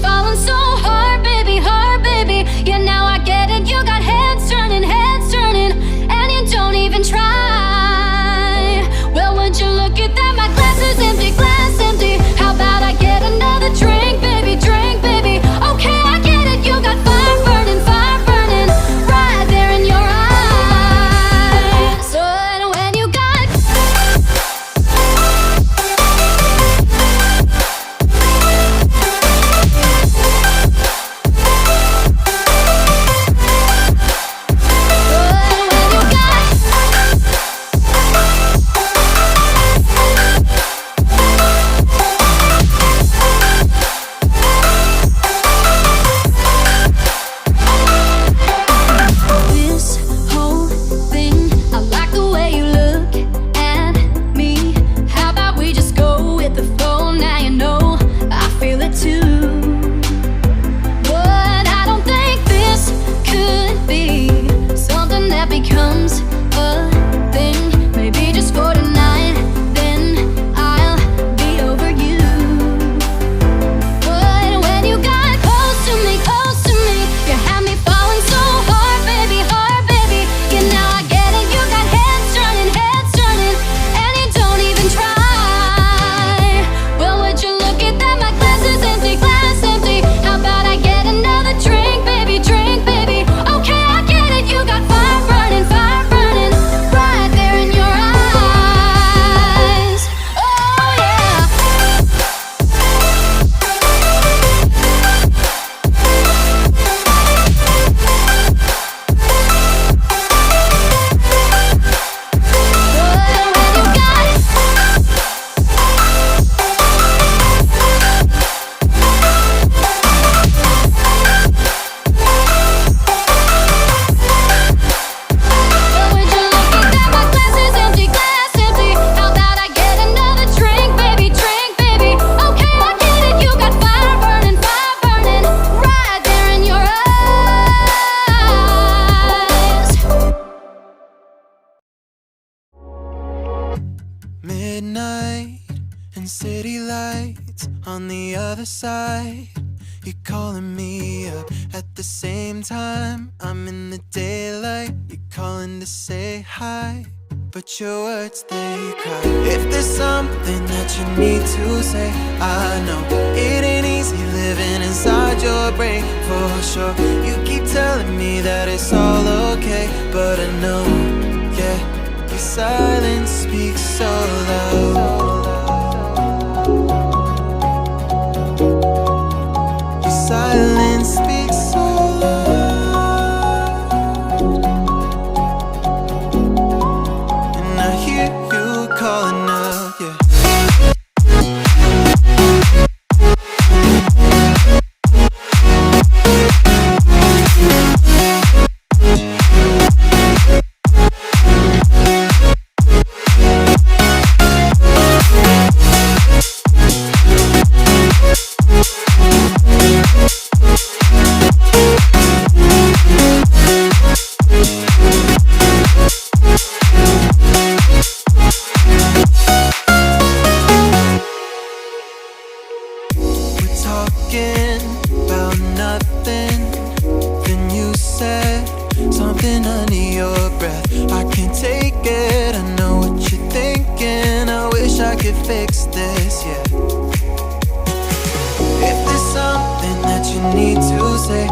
falling so hard, baby, hard, baby. Yeah, now I get it. You got heads turning, and you don't even try. Well, would you look at that? My glass is empty, glass empty. How about I get another drink, baby, drink, baby? Okay, I get it. You got fire burning, right there in your eyes. So when you got midnight and city lights on the other side. You're calling me up at the same time. I'm in the daylight. You're calling to say hi, but your words, they cry. If there's something that you need to say, I know it ain't easy living inside your brain, for sure. You keep telling me that it's all okay, but I know, yeah, your silence speaks so loud. Your silence speaks so loud, and I hear you calling out, yeah. Talking about nothing, then you said something under your breath. I can't take it, I know what you're thinking. I wish I could fix this, yeah. If there's something that you need to say,